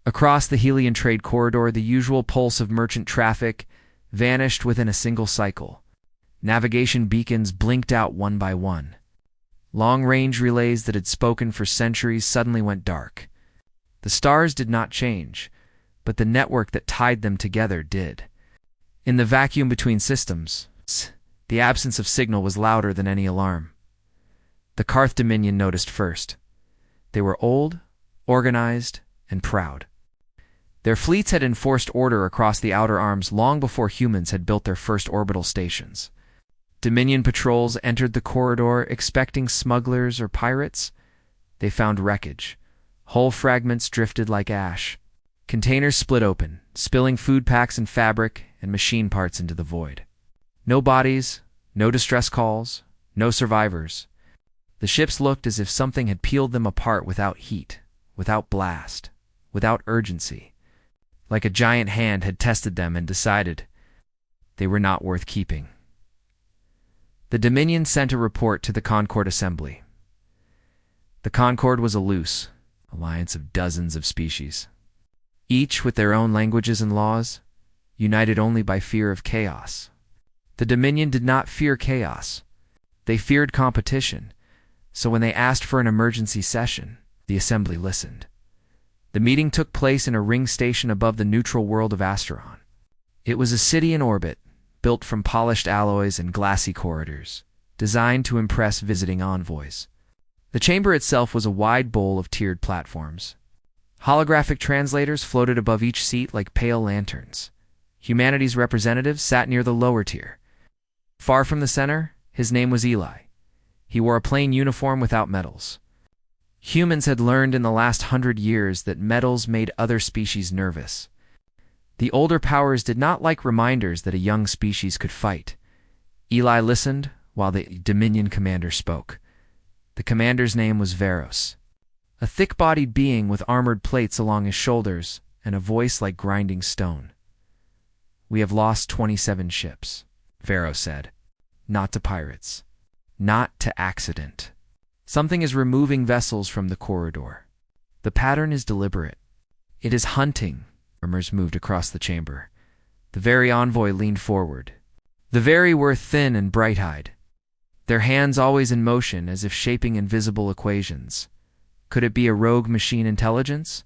Across the Helion trade corridor, the usual pulse of merchant traffic vanished within a single cycle. Navigation beacons blinked out one by one. Long-range relays that had spoken for centuries suddenly went dark. The stars did not change, but the network that tied them together did. In the vacuum between systems, the absence of signal was louder than any alarm. The Karth Dominion noticed first. They were old, organized, and proud. Their fleets had enforced order across the outer arms long before humans had built their first orbital stations. Dominion patrols entered the corridor expecting smugglers or pirates. They found wreckage. Hull fragments drifted like ash. Containers split open, spilling food packs and fabric and machine parts into the void. No bodies, no distress calls, no survivors. The ships looked as if something had peeled them apart without heat, without blast, without urgency. Like a giant hand had tested them and decided they were not worth keeping. The Dominion sent a report to the Concord Assembly. The Concord was a loose alliance of dozens of species, each with their own languages and laws, united only by fear of chaos. The Dominion did not fear chaos. They feared competition, so when they asked for an emergency session, the Assembly listened. The meeting took place in a ring station above the neutral world of Asteron. It was a city in orbit, built from polished alloys and glassy corridors, designed to impress visiting envoys. The chamber itself was a wide bowl of tiered platforms. Holographic translators floated above each seat like pale lanterns. Humanity's representatives sat near the lower tier. Far from the center, his name was Eli. He wore a plain uniform without medals. Humans had learned in the last 100 years that medals made other species nervous. The older powers did not like reminders that a young species could fight. Eli listened while the Dominion commander spoke. The commander's name was Veros, a thick-bodied being with armored plates along his shoulders and a voice like grinding stone. "We have lost 27 ships," Veros said. "Not to pirates. Not to accident. Something is removing vessels from the corridor. The pattern is deliberate. It is hunting." Murmurs moved across the chamber. The very envoy leaned forward. The very were thin and bright-eyed, their hands always in motion as if shaping invisible equations. Could it be a rogue machine intelligence?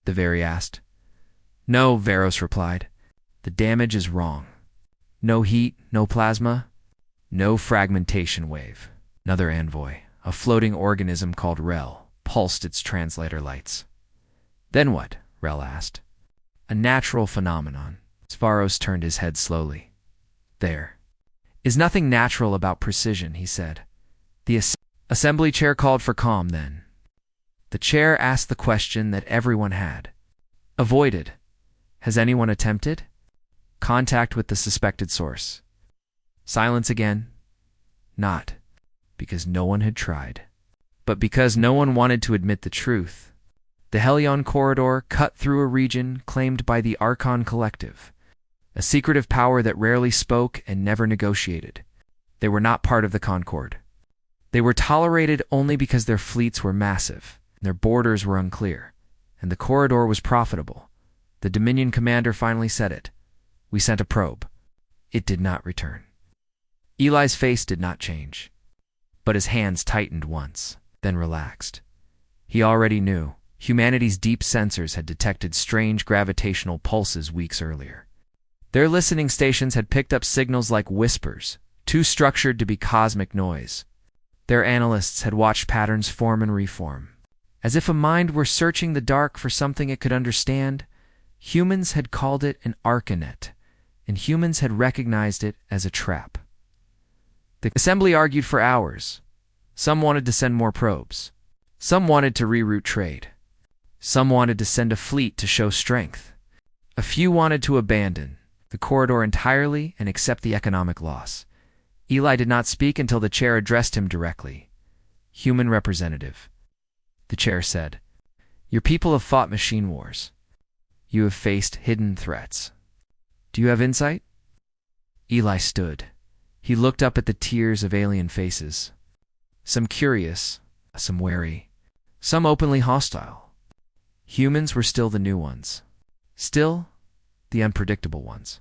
The very asked. "No," Veros replied. "The damage is wrong. No heat, no plasma, no fragmentation wave." Another envoy, a floating organism called Rel, pulsed its translator lights. "Then what?" Rel asked. "A natural phenomenon." Svaros turned his head slowly. "There is nothing natural about precision," he said. The assembly chair called for calm then. The chair asked the question that everyone had avoided. Has anyone attempted contact with the suspected source? Silence again. Not because no one had tried, but because no one wanted to admit the truth. The Helion corridor cut through a region claimed by the Archon Collective, a secretive power that rarely spoke and never negotiated. They were not part of the Concord. They were tolerated only because their fleets were massive, their borders were unclear, and the corridor was profitable. The Dominion commander finally said it. "We sent a probe. It did not return." Eli's face did not change, but his hands tightened once, then relaxed. He already knew. Humanity's deep sensors had detected strange gravitational pulses weeks earlier. Their listening stations had picked up signals like whispers, too structured to be cosmic noise. Their analysts had watched patterns form and reform. As if a mind were searching the dark for something it could understand, humans had called it an arcanet, and humans had recognized it as a trap. The assembly argued for hours. Some wanted to send more probes. Some wanted to reroute trade. Some wanted to send a fleet to show strength. A few wanted to abandon the corridor entirely and accept the economic loss. Eli did not speak until the chair addressed him directly. "Human representative," the chair said, "your people have fought machine wars. You have faced hidden threats. Do you have insight?" Eli stood. He looked up at the tiers of alien faces. Some curious, some wary, some openly hostile. Humans were still the new ones. Still the unpredictable ones.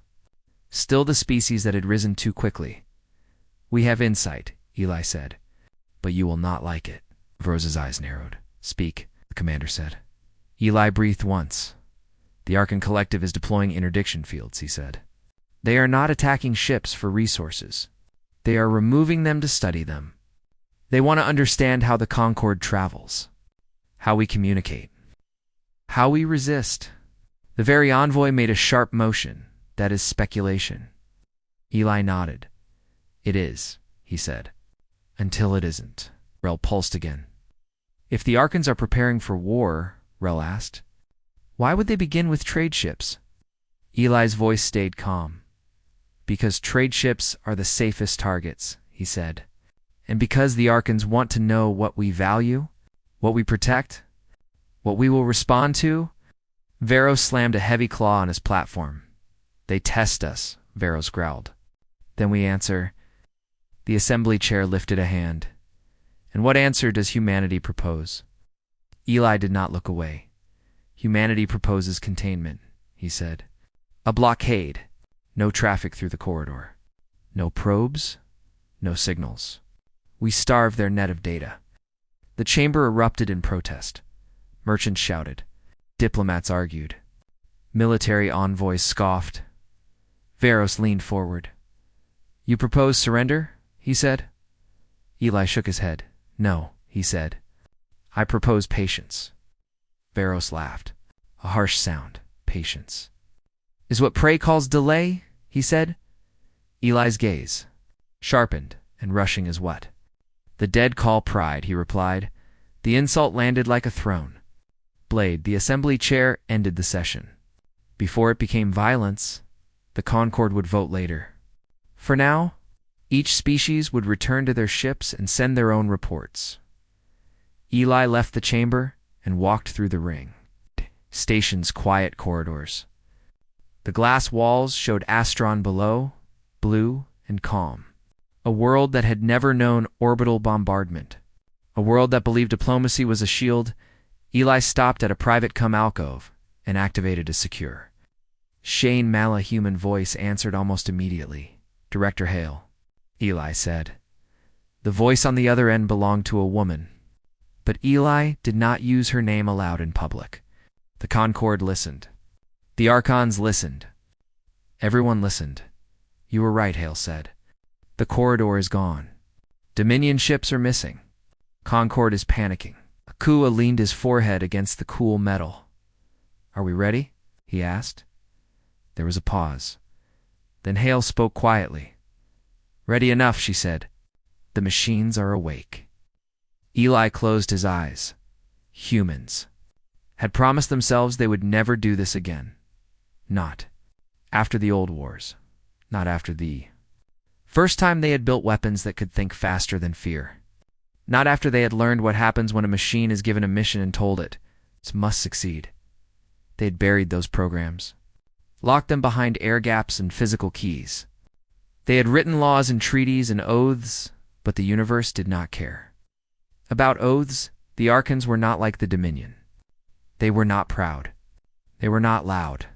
Still the species that had risen too quickly. "We have insight," Eli said. "But you will not like it." Vrose's eyes narrowed. "Speak," the commander said. Eli breathed once. "The Archon Collective is deploying interdiction fields," he said. "They are not attacking ships for resources. They are removing them to study them. They want to understand how the Concord travels, how we communicate, how we resist." The very envoy made a sharp motion. "That is speculation." Eli nodded. "It is," he said. "Until it isn't." Rel pulsed again. "If the Archons are preparing for war," Rel asked, "why would they begin with trade ships?" Eli's voice stayed calm. "Because trade ships are the safest targets," he said. "And because the Archons want to know what we value, what we protect, what we will respond to." Varos slammed a heavy claw on his platform. "They test us," Varos growled. "Then we answer." The assembly chair lifted a hand. "And what answer does humanity propose?" Eli did not look away. "Humanity proposes containment," he said. "A blockade. No traffic through the corridor. No probes. No signals. We starve their net of data." The chamber erupted in protest. Merchants shouted. Diplomats argued. Military envoys scoffed. Varos leaned forward. "You propose surrender?" he said. Eli shook his head. "No," he said. "I propose patience." Varos laughed. A harsh sound. Patience. "Is what Prey calls delay?" he said. Eli's gaze sharpened, and rushing as what? "The dead call pride," he replied. The insult landed like a thrown blade. The assembly chair ended the session. Before it became violence, the Concord would vote later. For now, each species would return to their ships and send their own reports. Eli left the chamber and walked through the ring. Station's quiet corridors. The glass walls showed Astron below, blue and calm. A world that had never known orbital bombardment. A world that believed diplomacy was a shield. Eli stopped at a private alcove and activated a secure. Shane Mala human voice answered almost immediately. "Director Hale," Eli said. The voice on the other end belonged to a woman, but Eli did not use her name aloud in public. The Concord listened. The Archons listened. Everyone listened. "You were right," Hale said. "The corridor is gone. Dominion ships are missing. Concord is panicking." Akua leaned his forehead against the cool metal. "Are we ready?" he asked. There was a pause. Then Hale spoke quietly. "Ready enough," she said. "The machines are awake." Eli closed his eyes. Humans had promised themselves they would never do this again. Not after the old wars. Not after the first time they had built weapons that could think faster than fear. Not after they had learned what happens when a machine is given a mission and told it must succeed. They had buried those programs, locked them behind air gaps and physical keys. They had written laws and treaties and oaths, but the universe did not care. About oaths, the Archons were not like the Dominion. They were not proud. They were not loud.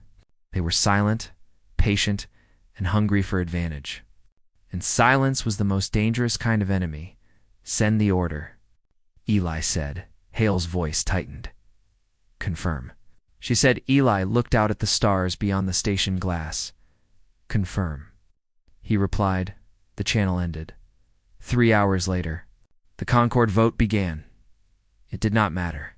They were silent, patient, and hungry for advantage. And silence was the most dangerous kind of enemy. "Send the order," Eli said. Hale's voice tightened. "Confirm," she said. Eli looked out at the stars beyond the station glass. "Confirm," he replied. The channel ended. 3 hours later, the Concord vote began. It did not matter,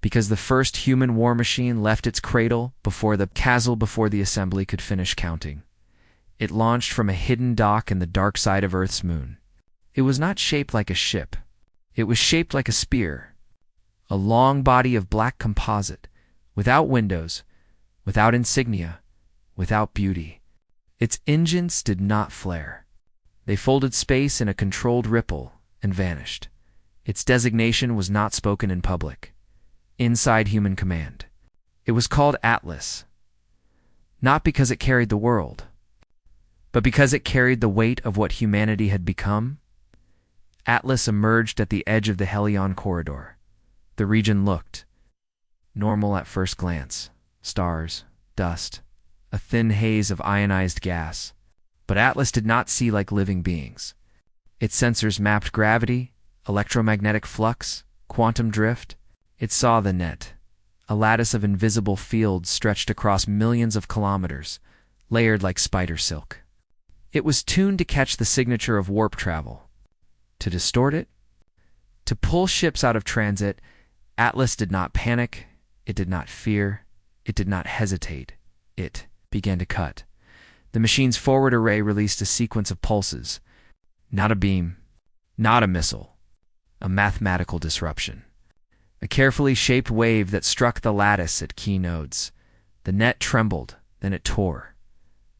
because the first human war machine left its cradle before the assembly could finish counting. It launched from a hidden dock in the dark side of Earth's moon. It was not shaped like a ship. It was shaped like a spear. A long body of black composite, without windows, without insignia, without beauty. Its engines did not flare. They folded space in a controlled ripple and vanished. Its designation was not spoken in public. Inside Human Command. It was called Atlas. Not because it carried the world, but because it carried the weight of what humanity had become. Atlas emerged at the edge of the Helion corridor. The region looked normal at first glance. Stars, dust, a thin haze of ionized gas. But Atlas did not see like living beings. Its sensors mapped gravity, electromagnetic flux, quantum drift. It saw the net, a lattice of invisible fields stretched across millions of kilometers, layered like spider silk. It was tuned to catch the signature of warp travel. To distort it? To pull ships out of transit. Atlas did not panic. It did not fear. It did not hesitate. It began to cut. The machine's forward array released a sequence of pulses. Not a beam, not a missile, a mathematical disruption. A carefully shaped wave that struck the lattice at key nodes. The net trembled, then it tore.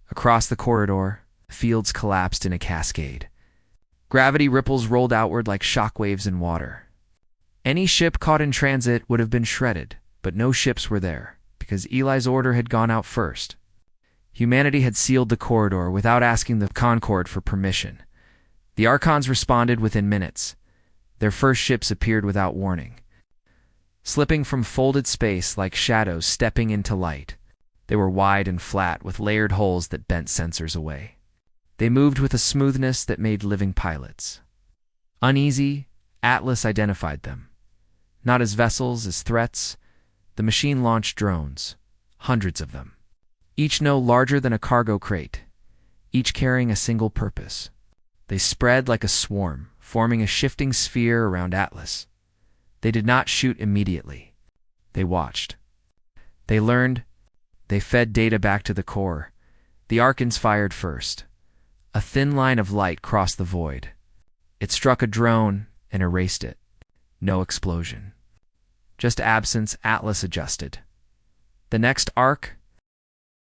Across the corridor, fields collapsed in a cascade. Gravity ripples rolled outward like shockwaves in water. Any ship caught in transit would have been shredded, but no ships were there, because Eli's order had gone out first. Humanity had sealed the corridor without asking the Concord for permission. The Archons responded within minutes. Their first ships appeared without warning, slipping from folded space like shadows stepping into light. They were wide and flat, with layered holes that bent sensors away. They moved with a smoothness that made living pilots. Uneasy, Atlas identified them. Not as vessels, as threats. The machine launched drones, hundreds of them, each no larger than a cargo crate, each carrying a single purpose. They spread like a swarm, forming a shifting sphere around Atlas. They did not shoot immediately. They watched. They learned. They fed data back to the core. The Archons fired first. A thin line of light crossed the void. It struck a drone and erased it. No explosion. Just absence. Atlas adjusted. The next arc,